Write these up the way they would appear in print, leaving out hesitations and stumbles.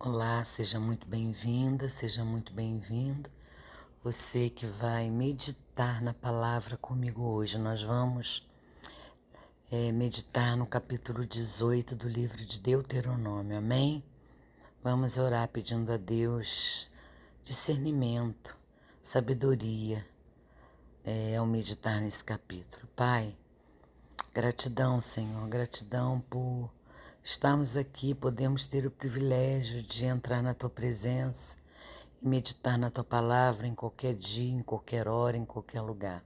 Olá, seja muito bem-vinda, seja muito bem-vindo. Você que vai meditar na palavra comigo hoje. Nós vamos meditar no capítulo 18 do livro de Deuteronômio, amém? Vamos orar pedindo a Deus discernimento, sabedoria ao meditar nesse capítulo. Pai, gratidão, Senhor, gratidão por estarmos aqui, podemos ter o privilégio de entrar na Tua presença e meditar na Tua palavra em qualquer dia, em qualquer hora, em qualquer lugar.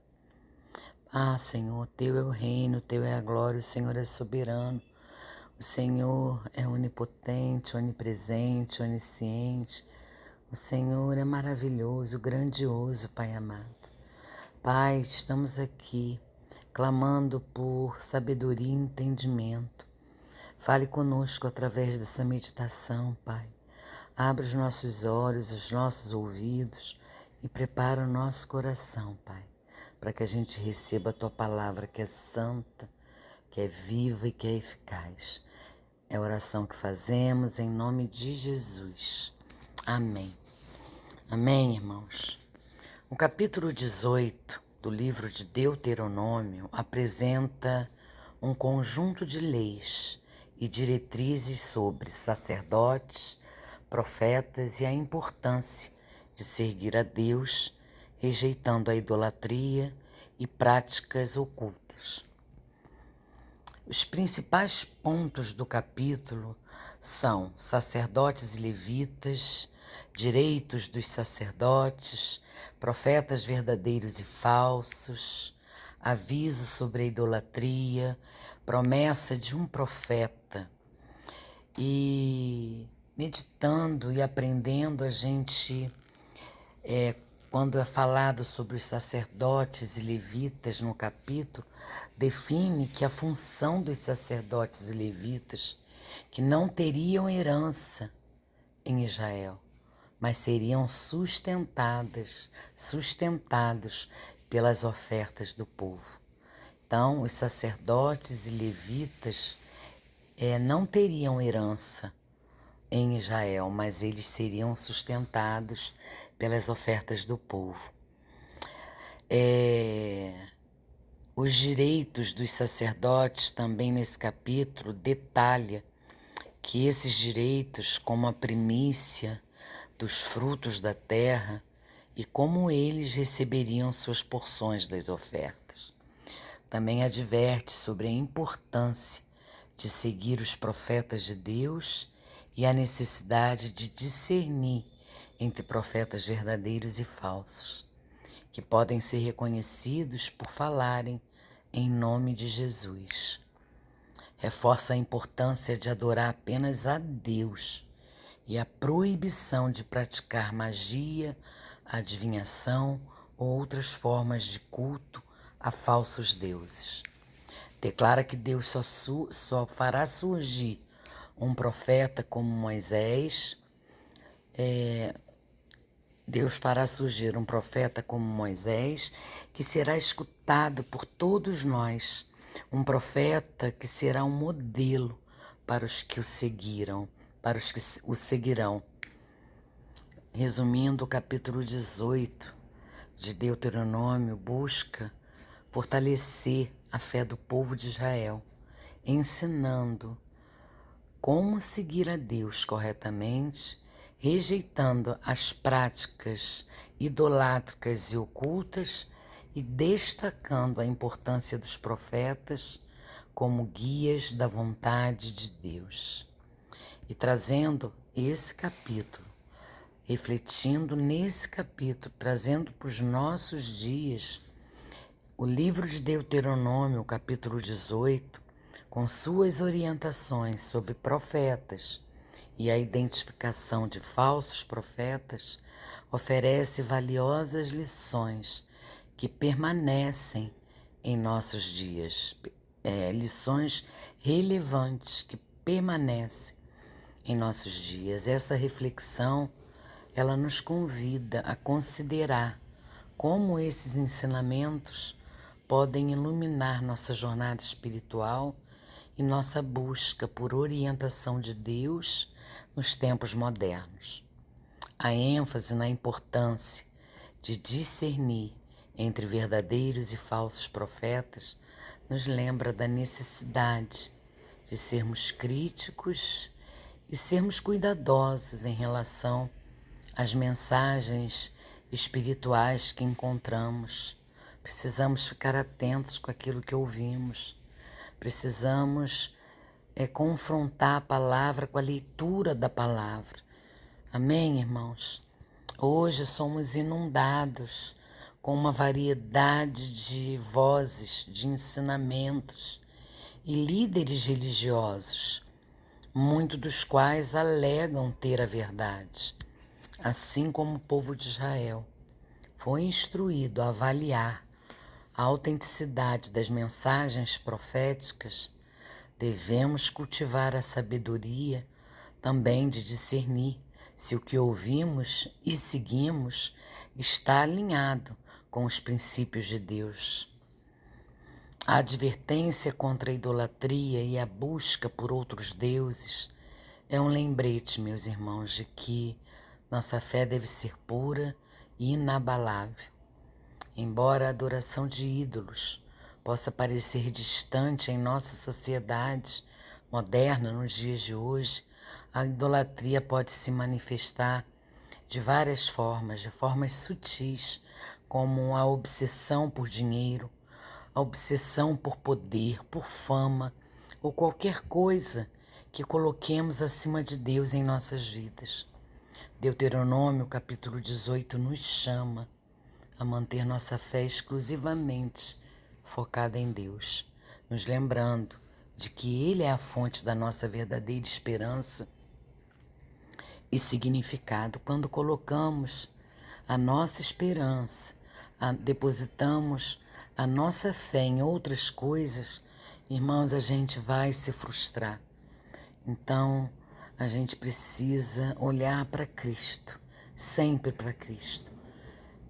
Ah, Senhor, Teu é o reino, Teu é a glória, o Senhor é soberano, o Senhor é onipotente, onipresente, onisciente, o Senhor é maravilhoso, grandioso, Pai amado. Pai, estamos aqui clamando por sabedoria e entendimento. Fale conosco através dessa meditação, Pai. Abre os nossos olhos, os nossos ouvidos e prepara o nosso coração, Pai, para que a gente receba a Tua palavra que é santa, que é viva e que é eficaz. É a oração que fazemos em nome de Jesus. Amém. Amém, irmãos. O capítulo 18 do livro de Deuteronômio apresenta um conjunto de leis e diretrizes sobre sacerdotes, profetas e a importância de seguir a Deus, rejeitando a idolatria e práticas ocultas. Os principais pontos do capítulo são sacerdotes e levitas, direitos dos sacerdotes, profetas verdadeiros e falsos, aviso sobre a idolatria, promessa de um profeta. E meditando e aprendendo, a gente, quando é falado sobre os sacerdotes e levitas no capítulo, define que a função dos sacerdotes e levitas, que não teriam herança em Israel, mas seriam sustentados pelas ofertas do povo. Então, os sacerdotes e levitas não teriam herança em Israel, mas eles seriam sustentados pelas ofertas do povo. Os direitos dos sacerdotes também nesse capítulo detalha que esses direitos, como a primícia dos frutos da terra e como eles receberiam suas porções das ofertas. Também adverte sobre a importância de seguir os profetas de Deus e a necessidade de discernir entre profetas verdadeiros e falsos, que podem ser reconhecidos por falarem em nome de Jesus. Reforça a importância de adorar apenas a Deus e a proibição de praticar magia, adivinhação ou outras formas de culto a falsos deuses. Declara que Deus só fará surgir um profeta como Moisés. Deus fará surgir um profeta como Moisés, que será escutado por todos nós. Um profeta que será um modelo para os que o seguiram, para os que o seguirão. Resumindo, o capítulo 18 de Deuteronômio busca fortalecer a fé do povo de Israel, ensinando como seguir a Deus corretamente, rejeitando as práticas idolátricas e ocultas e destacando a importância dos profetas como guias da vontade de Deus. E trazendo esse capítulo, refletindo nesse capítulo, trazendo para os nossos dias, o livro de Deuteronômio, capítulo 18, com suas orientações sobre profetas e a identificação de falsos profetas, oferece valiosas lições que permanecem em nossos dias, lições relevantes que permanecem em nossos dias. Essa reflexão, ela nos convida a considerar como esses ensinamentos podem iluminar nossa jornada espiritual e nossa busca por orientação de Deus nos tempos modernos. A ênfase na importância de discernir entre verdadeiros e falsos profetas nos lembra da necessidade de sermos críticos e sermos cuidadosos em relação às mensagens espirituais que encontramos. Precisamos ficar atentos com aquilo que ouvimos. Precisamos confrontar a palavra com a leitura da palavra. Amém, irmãos? Hoje somos inundados com uma variedade de vozes, de ensinamentos e líderes religiosos, muitos dos quais alegam ter a verdade, assim como o povo de Israel foi instruído a avaliar a autenticidade das mensagens proféticas. Devemos cultivar a sabedoria também de discernir se o que ouvimos e seguimos está alinhado com os princípios de Deus. A advertência contra a idolatria e a busca por outros deuses é um lembrete, meus irmãos, de que nossa fé deve ser pura e inabalável. Embora a adoração de ídolos possa parecer distante em nossa sociedade moderna nos dias de hoje, a idolatria pode se manifestar de várias formas, de formas sutis, como a obsessão por dinheiro, a obsessão por poder, por fama ou qualquer coisa que coloquemos acima de Deus em nossas vidas. Deuteronômio capítulo 18 nos chama a manter nossa fé exclusivamente focada em Deus, nos lembrando de que Ele é a fonte da nossa verdadeira esperança e significado. Quando colocamos a nossa esperança, depositamos a nossa fé em outras coisas, irmãos, a gente vai se frustrar. Então, a gente precisa olhar para Cristo, sempre para Cristo.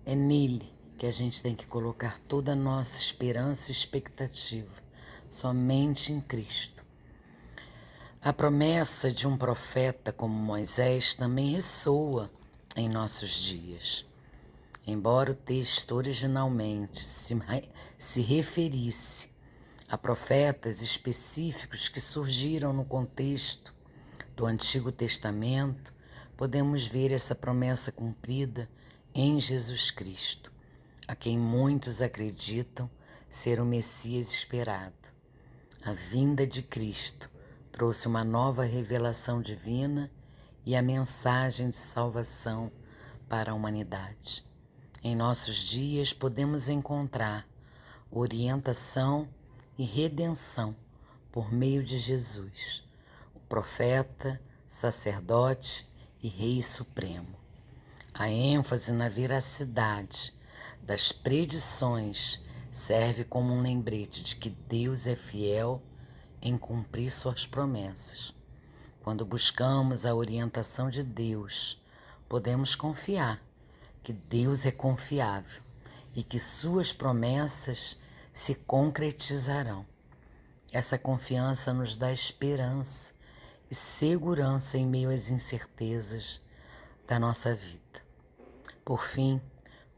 É nele que a gente tem que colocar toda a nossa esperança e expectativa, somente em Cristo. A promessa de um profeta como Moisés também ressoa em nossos dias. Embora o texto originalmente se referisse a profetas específicos que surgiram no contexto do Antigo Testamento, podemos ver essa promessa cumprida em Jesus Cristo, a quem muitos acreditam ser o Messias esperado. A vinda de Cristo trouxe uma nova revelação divina e a mensagem de salvação para a humanidade. Em nossos dias podemos encontrar orientação e redenção por meio de Jesus, o profeta, sacerdote e Rei Supremo. A ênfase na veracidade das predições serve como um lembrete de que Deus é fiel em cumprir suas promessas. Quando buscamos a orientação de Deus, podemos confiar que Deus é confiável e que suas promessas se concretizarão. Essa confiança nos dá esperança e segurança em meio às incertezas da nossa vida. Por fim,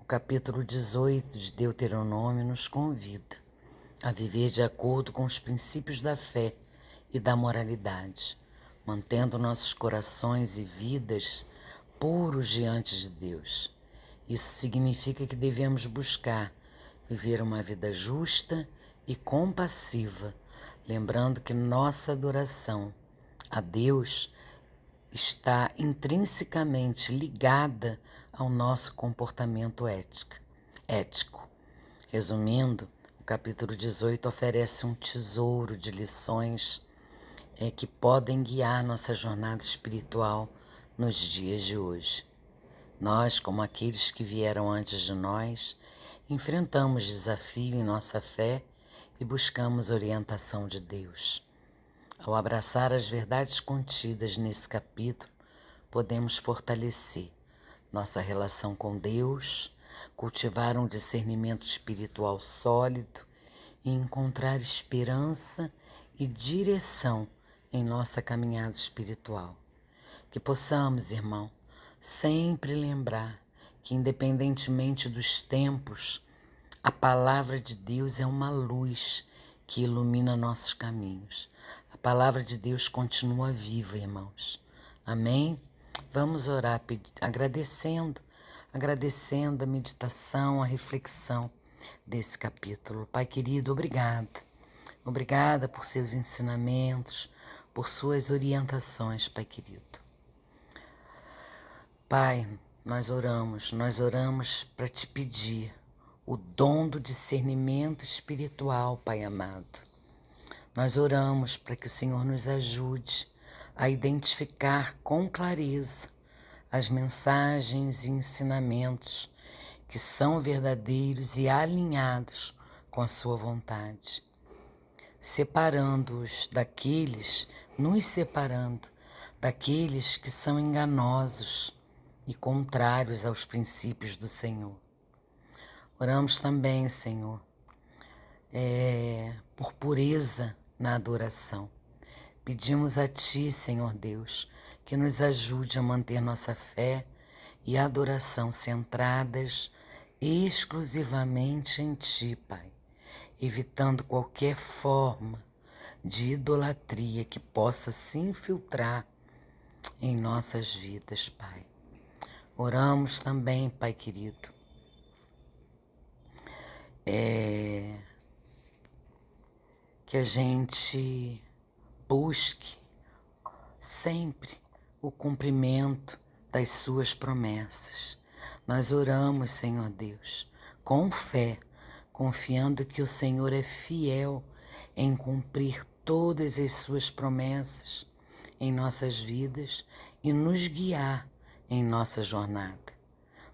o capítulo 18 de Deuteronômio nos convida a viver de acordo com os princípios da fé e da moralidade, mantendo nossos corações e vidas puros diante de Deus. Isso significa que devemos buscar viver uma vida justa e compassiva, lembrando que nossa adoração a Deus está intrinsecamente ligada ao nosso comportamento ético. Resumindo, o capítulo 18 oferece um tesouro de lições que podem guiar nossa jornada espiritual nos dias de hoje. Nós, como aqueles que vieram antes de nós, enfrentamos desafio em nossa fé e buscamos orientação de Deus. Ao abraçar as verdades contidas nesse capítulo, podemos fortalecer nossa relação com Deus, cultivar um discernimento espiritual sólido e encontrar esperança e direção em nossa caminhada espiritual. Que possamos, irmão, sempre lembrar que, independentemente dos tempos, a palavra de Deus é uma luz que ilumina nossos caminhos. A palavra de Deus continua viva, irmãos. Amém? Vamos orar agradecendo a meditação, a reflexão desse capítulo. Pai querido, obrigada. Obrigada por seus ensinamentos, por suas orientações, Pai querido. Pai, nós oramos para te pedir o dom do discernimento espiritual, Pai amado. Nós oramos para que o Senhor nos ajude a identificar com clareza as mensagens e ensinamentos que são verdadeiros e alinhados com a sua vontade, nos separando daqueles que são enganosos e contrários aos princípios do Senhor. Oramos também, Senhor, por pureza na adoração. Pedimos a Ti, Senhor Deus, que nos ajude a manter nossa fé e adoração centradas exclusivamente em Ti, Pai, evitando qualquer forma de idolatria que possa se infiltrar em nossas vidas, Pai. Oramos também, Pai querido, que a gente busque sempre o cumprimento das suas promessas. Nós oramos, Senhor Deus, com fé, confiando que o Senhor é fiel em cumprir todas as suas promessas em nossas vidas e nos guiar em nossa jornada.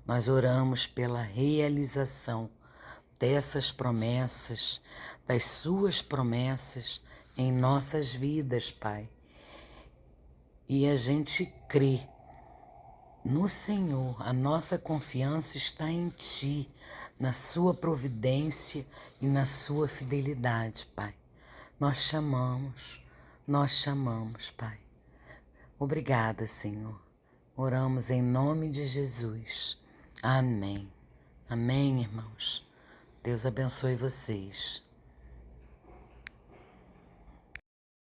Nós oramos pela realização dessas promessas, das suas promessas em nossas vidas, Pai. E a gente crê no Senhor, a nossa confiança está em Ti, na sua providência e na sua fidelidade, Pai. Nós chamamos, Pai. Obrigada, Senhor. Oramos em nome de Jesus. Amém. Amém, irmãos. Deus abençoe vocês.